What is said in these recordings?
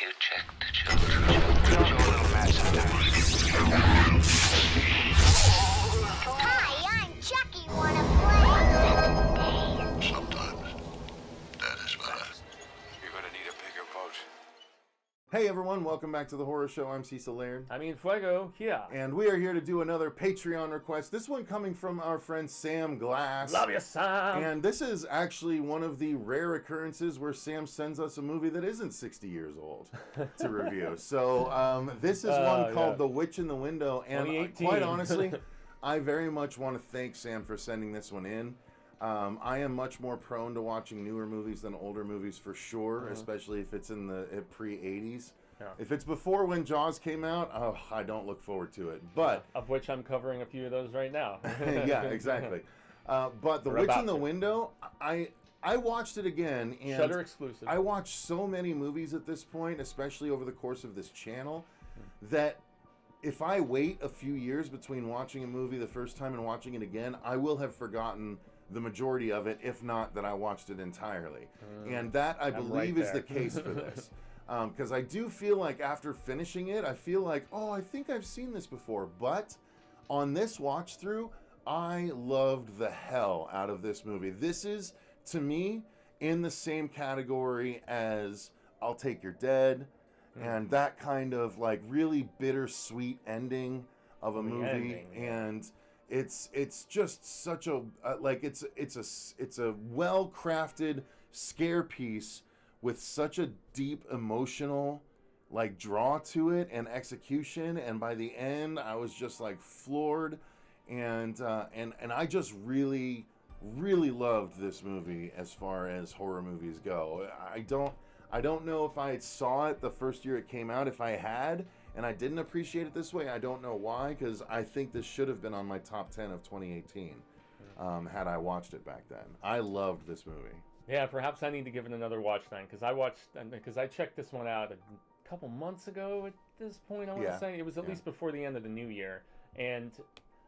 you check the children. Show a little match sometimes. Hi, I'm Chucky. Wanna play? Sometimes. That is better. You're gonna need a bigger boat. Hey everyone, welcome back to the Horror Show. I'm Cecil, Laird. Fuego, here. And we are here to do another Patreon request. This one coming from our friend Sam Glass. Love you, Sam. And this is actually one of the rare occurrences where Sam sends us a movie that isn't 60 years old to review. So this is one called The Witch in the Window. And quite honestly, I very much want to thank Sam for sending this one in. I am much more prone to watching newer movies than older movies for sure, especially if it's in the pre-80s. Yeah. If it's before when Jaws came out, I don't look forward to it. But of which I'm covering a few of those right now. yeah, exactly. But The Witch in the Window, I watched it again. And Shudder exclusive. I watched so many movies at this point, especially over the course of this channel, that if I wait a few years between watching a movie the first time and watching it again, I will have forgotten the majority of it, if not that I watched it entirely. And that, I believe, is the case for this. Because I do feel like after finishing it, I feel like, oh, I think I've seen this before. But on this watch through, I loved the hell out of this movie. This is, to me, in the same category as I'll Take Your Dead, and that kind of like really bittersweet ending of a movie. And it's just such a it's a well-crafted scare piece with such a deep emotional like draw to it and execution, and by the end I was just like floored, and I just really loved this movie as far as horror movies go. I don't know if I saw it the first year it came out. If I had and I didn't appreciate it this way, I don't know why, because I think this should have been on my top 10 of 2018 had I watched it back then. I loved this movie. Yeah, perhaps I need to give it another watch then, because I checked this one out a couple months ago at this point, I want to say. It was at least before the end of the new year, and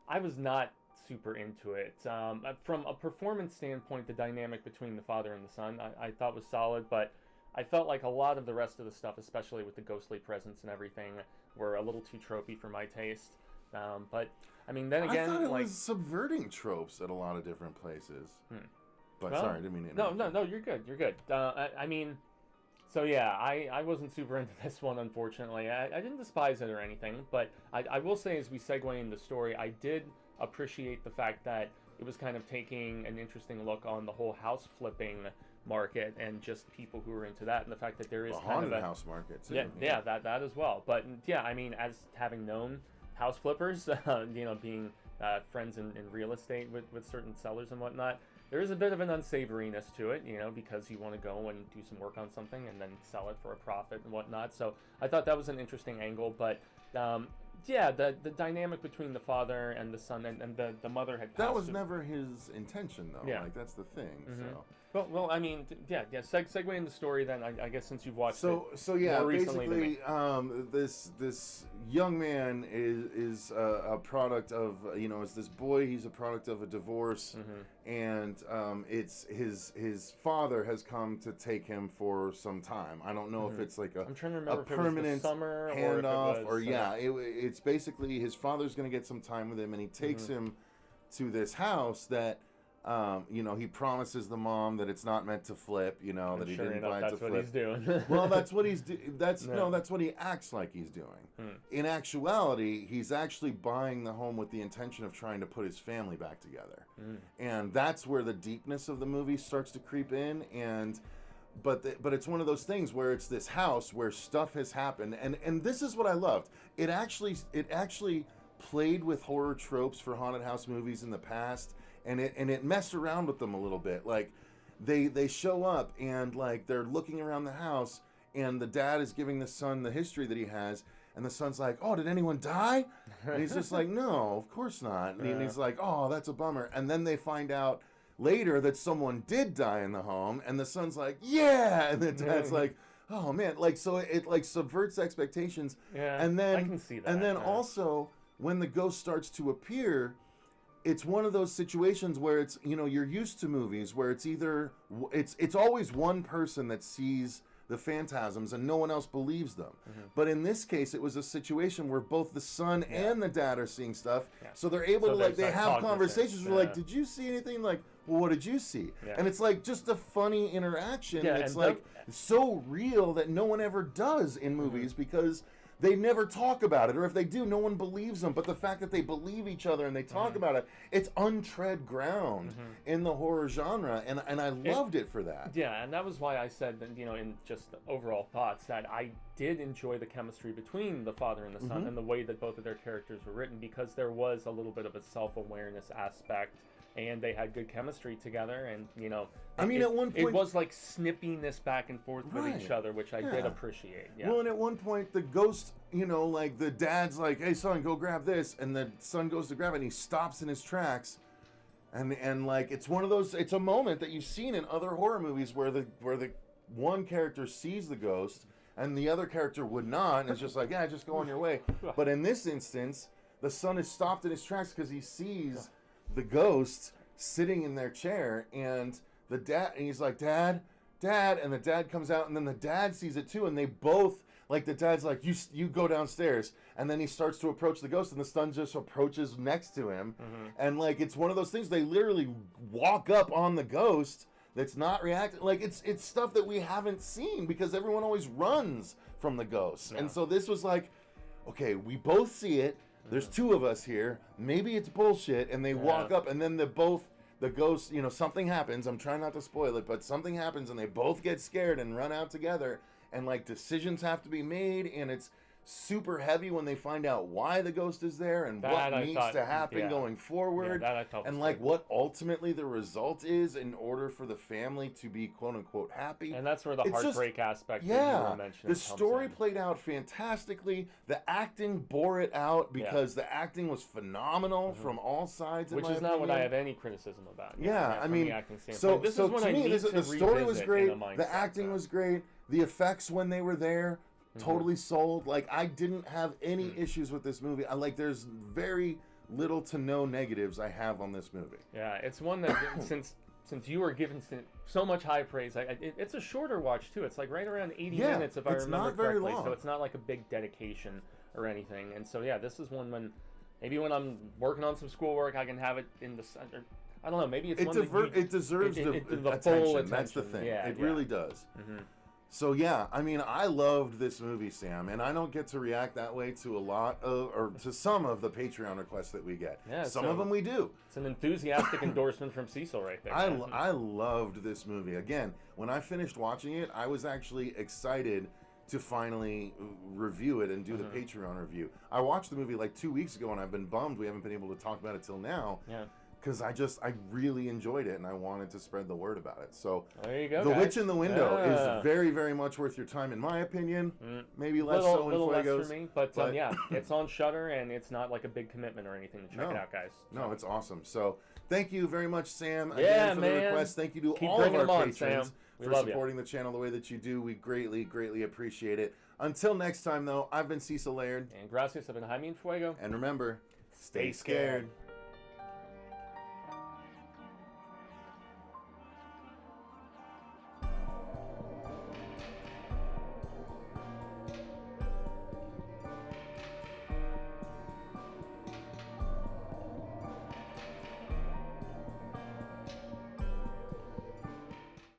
I was not super into it. From a performance standpoint, the dynamic between the father and the son, I thought was solid, but I felt like a lot of the rest of the stuff, especially with the ghostly presence and everything, were a little too tropey for my taste. But I mean, then again, I thought it was subverting tropes at a lot of different places. But well, sorry, I didn't mean to interrupt. No, you're good. You're good. I mean, so yeah, I wasn't super into this one, unfortunately. I didn't despise it or anything, but I will say, as we segue into the story, I did appreciate the fact that it was kind of taking an interesting look on the whole house flipping market and just people who are into that, and the fact that there is the kind of haunted house market too. Yeah, that as well. But yeah, I mean, as having known house flippers, being friends in real estate with certain sellers and whatnot, there is a bit of an unsavoriness to it, because you want to go and do some work on something and then sell it for a profit and whatnot. So I thought that was an interesting angle, but yeah, the dynamic between the father and the son and the mother had passed. That was never his intention, though. Yeah. Like, that's the thing. So. Well, I mean, segue in the story then, I guess, since you've watched it. So yeah, more recently basically, this young man is a product of, it's this boy. He's a product of a divorce, and it's his father has come to take him for some time. I don't know if it's like I'm trying to remember if permanent it was the summer handoff, or it's basically his father's going to get some time with him, and he takes him to this house that. He promises the mom that it's not meant to flip, that he didn't buy it to flip. That's what he's doing. Well, that's what he's doing. That's what he acts like he's doing. In actuality, he's actually buying the home with the intention of trying to put his family back together. And that's where the deepness of the movie starts to creep in. But it's one of those things where it's this house where stuff has happened, and this is what I loved. It actually played with horror tropes for haunted house movies in the past. And it messed around with them a little bit. Like, they show up and like they're looking around the house, and the dad is giving the son the history that he has, and the son's like, "Oh, did anyone die?" And he's just like, "No, of course not." And he's like, "Oh, that's a bummer." And then they find out later that someone did die in the home, and the son's like, "Yeah," and the dad's like, "Oh man," like so it like subverts expectations. Yeah, and then I can see that. And then also when the ghost starts to appear. It's one of those situations where it's, you're used to movies where it's either, it's always one person that sees the phantasms and no one else believes them. But in this case, it was a situation where both the son and the dad are seeing stuff, so they're able to, like, they have conversations where, like, did you see anything? Like, well, what did you see? And it's like just a funny interaction that's like so real that no one ever does in movies because they never talk about it, or if they do, no one believes them. But the fact that they believe each other and they talk about it, it's untread ground in the horror genre, and I loved it for that. Yeah, and that was why I said that, you know, in just overall thoughts, that I did enjoy the chemistry between the father and the son and the way that both of their characters were written, because there was a little bit of a self-awareness aspect. And they had good chemistry together, and, you know, I mean, at one point it was like snippiness back and forth with each other, which I did appreciate. Yeah. Well, and at one point, the ghost, you know, like, the dad's like, "Hey, son, go grab this," and the son goes to grab it, and he stops in his tracks, and like, it's one of those, it's a moment that you've seen in other horror movies where the one character sees the ghost and the other character would not, and it's just like, yeah, just go on your way. But in this instance, the son is stopped in his tracks because he sees the ghost sitting in their chair, and the dad, and he's like, "Dad, Dad," and the dad comes out, and then the dad sees it too, and they both, like, the dad's like, you go downstairs, and then he starts to approach the ghost, and the son just approaches next to him, and, like, it's one of those things, they literally walk up on the ghost that's not reacting, like, it's stuff that we haven't seen because everyone always runs from the ghosts, and so this was like, okay, we both see it. There's two of us here. Maybe it's bullshit. And they walk up, and then the ghosts, you know, something happens. I'm trying not to spoil it, but something happens, and they both get scared and run out together. And, like, decisions have to be made, and it's super heavy when they find out why the ghost is there and what needs to happen going forward. And, like, what ultimately the result is in order for the family to be, quote unquote, happy. And that's where the heartbreak aspect that you were mentioning the story played out fantastically. The acting bore it out because the acting was phenomenal from all sides. Which is not what I have any criticism about. I mean, so to me, the story was great. The acting was great. The effects when they were there, totally sold. Like, I didn't have any issues with this movie. There's very little to no negatives I have on this movie. Yeah, it's one that since you were given so much high praise, it's a shorter watch too. It's like right around 80 minutes if I remember correctly. So it's not like a big dedication or anything. And so yeah, this is one when I'm working on some schoolwork, I can have it in the center. I don't know. Maybe it's it deserves the attention. Full attention. That's the thing. Yeah, it really does. So yeah, I mean, I loved this movie, Sam, and I don't get to react that way to a lot of, or to some of the Patreon requests that we get. Yeah, some of them we do. It's an enthusiastic endorsement from Cecil right there. I loved this movie. Again, when I finished watching it, I was actually excited to finally review it and do the Patreon review. I watched the movie like 2 weeks ago, and I've been bummed we haven't been able to talk about it till now. Yeah. Because I really enjoyed it, and I wanted to spread the word about it. So there you go, The Witch in the Window is very, very much worth your time, in my opinion. Maybe less so in Fuego's. Less for me, but yeah, it's on Shudder, and it's not like a big commitment or anything to check it out, guys. So. No, it's awesome. So thank you very much, Sam, again for the request. Thank you to all of our patrons for supporting the channel the way that you do. We greatly, greatly appreciate it. Until next time, though, I've been Cecil Laird. And gracias, I've been Jaime and Fuego. And remember, stay scared.